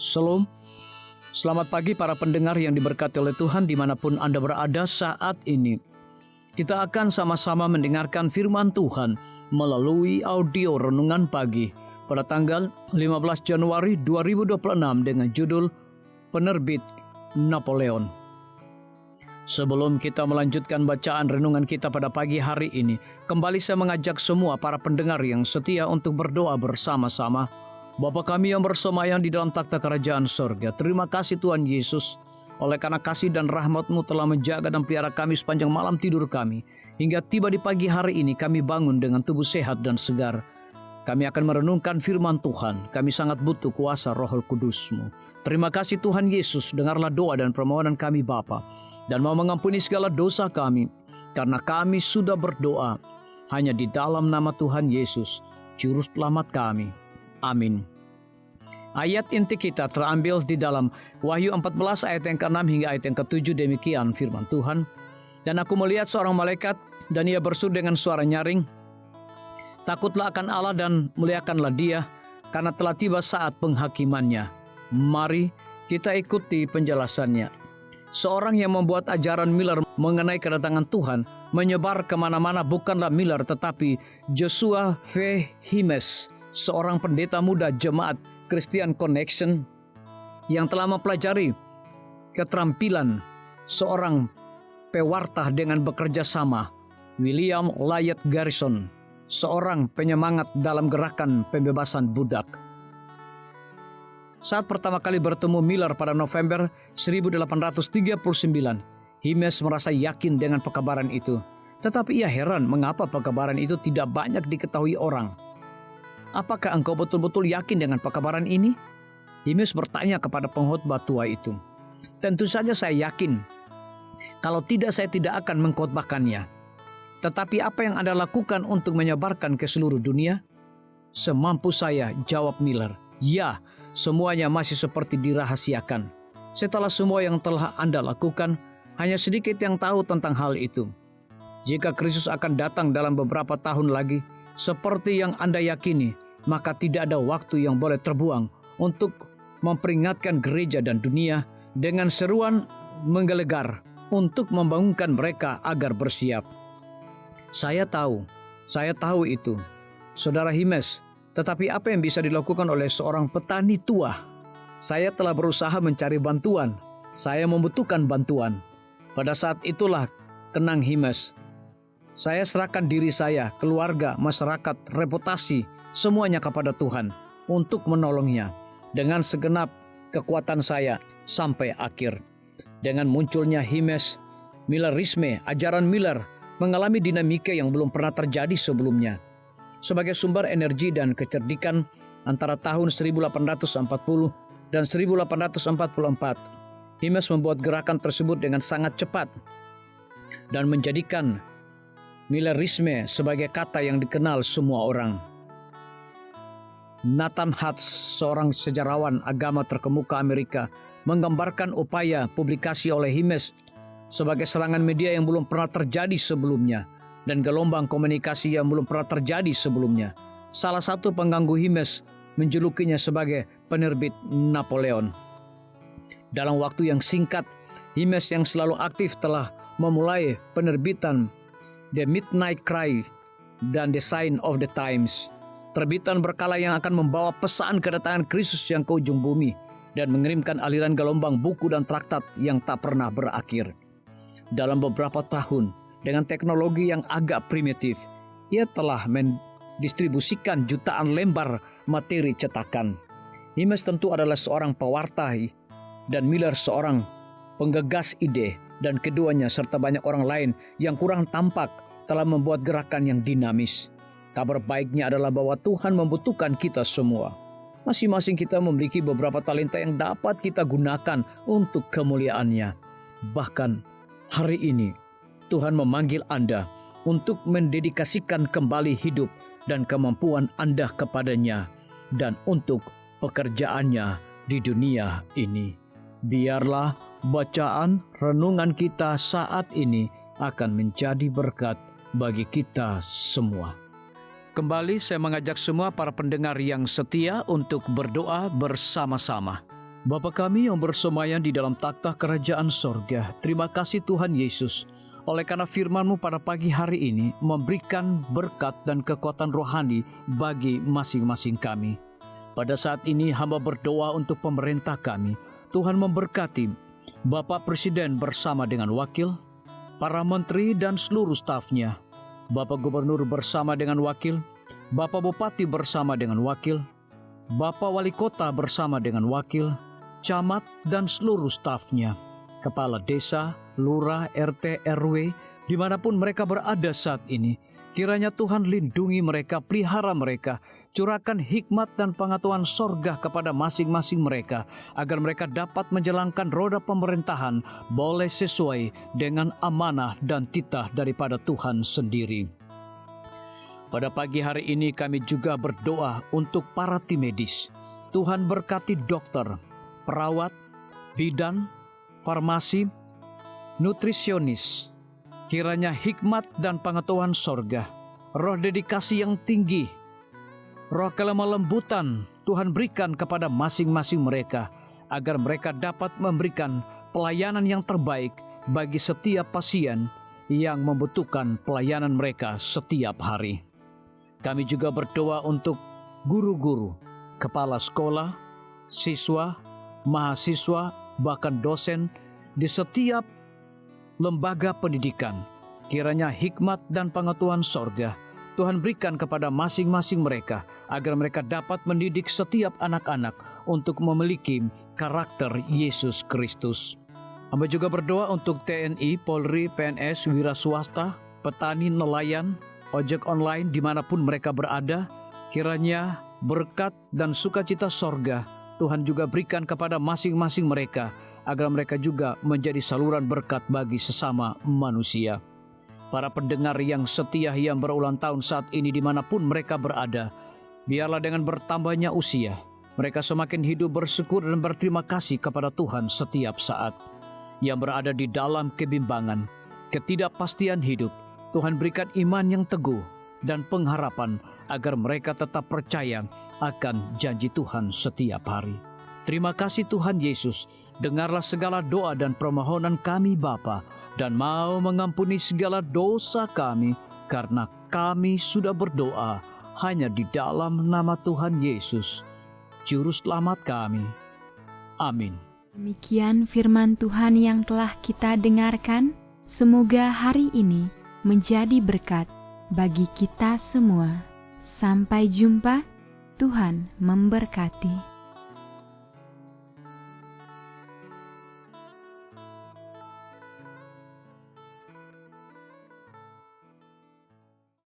Shalom, selamat pagi para pendengar yang diberkati oleh Tuhan dimanapun Anda berada saat ini. Kita akan sama-sama mendengarkan firman Tuhan melalui audio renungan pagi pada tanggal 15 Januari 2026 dengan judul Penerbit Napoleon. Sebelum kita melanjutkan bacaan renungan kita pada pagi hari ini, kembali saya mengajak semua para pendengar yang setia untuk berdoa bersama-sama. Bapa kami yang bersemayam di dalam takhta kerajaan sorga, terima kasih Tuhan Yesus, oleh karena kasih dan rahmat-Mu telah menjaga dan pelihara kami sepanjang malam tidur kami. Hingga tiba di pagi hari ini kami bangun dengan tubuh sehat dan segar. Kami akan merenungkan firman Tuhan. Kami sangat butuh kuasa Roh Kudus-Mu. Terima kasih Tuhan Yesus, dengarlah doa dan permohonan kami Bapa, dan mau mengampuni segala dosa kami, karena kami sudah berdoa hanya di dalam nama Tuhan Yesus, Juru Selamat kami. Amin. Ayat inti kita terambil di dalam Wahyu 14 ayat yang ke-6 hingga ayat yang ke-7. Demikian firman Tuhan. Dan aku melihat seorang malaikat, dan ia berseru dengan suara nyaring, takutlah akan Allah dan muliakanlah Dia, karena telah tiba saat penghakimannya. Mari kita ikuti penjelasannya. Seorang yang membuat ajaran Miller mengenai kedatangan Tuhan menyebar kemana-mana bukanlah Miller, tetapi Joshua V. Himes, seorang pendeta muda jemaat Christian Connection yang telah mempelajari keterampilan seorang pewarta dengan bekerja sama William Lyon Garrison, seorang penyemangat dalam gerakan pembebasan budak. Saat pertama kali bertemu Miller pada November 1839, Himes merasa yakin dengan pekabaran itu. Tetapi ia heran mengapa pekabaran itu tidak banyak diketahui orang. Apakah engkau betul-betul yakin dengan pekabaran ini? Himes bertanya kepada pengkhotbah tua itu. Tentu saja saya yakin. Kalau tidak, saya tidak akan mengkhotbahkannya. Tetapi apa yang Anda lakukan untuk menyebarkan ke seluruh dunia? Semampu saya, jawab Miller. Ya, semuanya masih seperti dirahasiakan. Setelah semua yang telah Anda lakukan, hanya sedikit yang tahu tentang hal itu. Jika Kristus akan datang dalam beberapa tahun lagi, seperti yang Anda yakini, maka tidak ada waktu yang boleh terbuang untuk memperingatkan gereja dan dunia dengan seruan menggelegar untuk membangunkan mereka agar bersiap. Saya tahu itu, Saudara Himes, tetapi apa yang bisa dilakukan oleh seorang petani tua? Saya telah berusaha mencari bantuan. Saya membutuhkan bantuan. Pada saat itulah, tenang Himes, saya serahkan diri saya, keluarga, masyarakat, reputasi, semuanya kepada Tuhan untuk menolongnya dengan segenap kekuatan saya sampai akhir. Dengan munculnya Himes, Millerisme, ajaran Miller mengalami dinamika yang belum pernah terjadi sebelumnya. Sebagai sumber energi dan kecerdikan antara tahun 1840 dan 1844, Himes membuat gerakan tersebut dengan sangat cepat dan menjadikan Millerisme sebagai kata yang dikenal semua orang. Nathan Hutz, seorang sejarawan agama terkemuka Amerika, menggambarkan upaya publikasi oleh Himes sebagai serangan media yang belum pernah terjadi sebelumnya dan gelombang komunikasi yang belum pernah terjadi sebelumnya. Salah satu pengganggu Himes menjulukinya sebagai penerbit Napoleon. Dalam waktu yang singkat, Himes yang selalu aktif telah memulai penerbitan The Midnight Cry dan The Sign of the Times, terbitan berkala yang akan membawa pesan kedatangan Kristus yang ke ujung bumi dan mengirimkan aliran gelombang buku dan traktat yang tak pernah berakhir. Dalam beberapa tahun, dengan teknologi yang agak primitif, ia telah mendistribusikan jutaan lembar materi cetakan. Himes tentu adalah seorang pewarta dan Miller seorang penggagas ide, dan keduanya serta banyak orang lain yang kurang tampak telah membuat gerakan yang dinamis. Kabar baiknya adalah bahwa Tuhan membutuhkan kita semua. Masing-masing kita memiliki beberapa talenta yang dapat kita gunakan untuk kemuliaan-Nya. Bahkan hari ini Tuhan memanggil Anda untuk mendedikasikan kembali hidup dan kemampuan Anda kepada-Nya dan untuk pekerjaannya di dunia ini. Biarlah bacaan renungan kita saat ini akan menjadi berkat bagi kita semua. Kembali saya mengajak semua para pendengar yang setia untuk berdoa bersama-sama. Bapa kami yang bersemayam di dalam takhta kerajaan sorga, terima kasih Tuhan Yesus, oleh karena firman-Mu pada pagi hari ini memberikan berkat dan kekuatan rohani bagi masing-masing kami. Pada saat ini hamba berdoa untuk pemerintah kami. Tuhan memberkati Bapak Presiden bersama dengan wakil, para menteri dan seluruh stafnya, Bapak Gubernur bersama dengan wakil, Bapak Bupati bersama dengan wakil, Bapak Wali Kota bersama dengan wakil, camat dan seluruh stafnya, kepala desa, lurah, RT, RW, dimanapun mereka berada saat ini. Kiranya Tuhan lindungi mereka, pelihara mereka, curahkan hikmat dan pengetahuan sorga kepada masing-masing mereka, agar mereka dapat menjalankan roda pemerintahan boleh sesuai dengan amanah dan titah daripada Tuhan sendiri. Pada pagi hari ini kami juga berdoa untuk para tim medis. Tuhan berkati dokter, perawat, bidan, farmasi, nutrisionis. Kiranya hikmat dan pengetahuan sorga, roh dedikasi yang tinggi, roh kelemah lembutan Tuhan berikan kepada masing-masing mereka, agar mereka dapat memberikan pelayanan yang terbaik bagi setiap pasien yang membutuhkan pelayanan mereka setiap hari. Kami juga berdoa untuk guru-guru, kepala sekolah, siswa, mahasiswa, bahkan dosen di setiap lembaga pendidikan. Kiranya hikmat dan pengetahuan sorga Tuhan berikan kepada masing-masing mereka, agar mereka dapat mendidik setiap anak-anak untuk memiliki karakter Yesus Kristus. Hamba juga berdoa untuk TNI, Polri, PNS, wira swasta, petani, nelayan, ojek online dimanapun mereka berada. Kiranya berkat dan sukacita sorga Tuhan juga berikan kepada masing-masing mereka, agar mereka juga menjadi saluran berkat bagi sesama manusia. Para pendengar yang setia yang berulang tahun saat ini dimanapun mereka berada, biarlah dengan bertambahnya usia, mereka semakin hidup bersyukur dan berterima kasih kepada Tuhan setiap saat. Yang berada di dalam kebimbangan, ketidakpastian hidup, Tuhan berikan iman yang teguh dan pengharapan, agar mereka tetap percaya akan janji Tuhan setiap hari. Terima kasih Tuhan Yesus, dengarlah segala doa dan permohonan kami Bapa, dan mau mengampuni segala dosa kami, karena kami sudah berdoa hanya di dalam nama Tuhan Yesus, Juru Selamat kami. Amin. Demikian firman Tuhan yang telah kita dengarkan. Semoga hari ini menjadi berkat bagi kita semua. Sampai jumpa, Tuhan memberkati.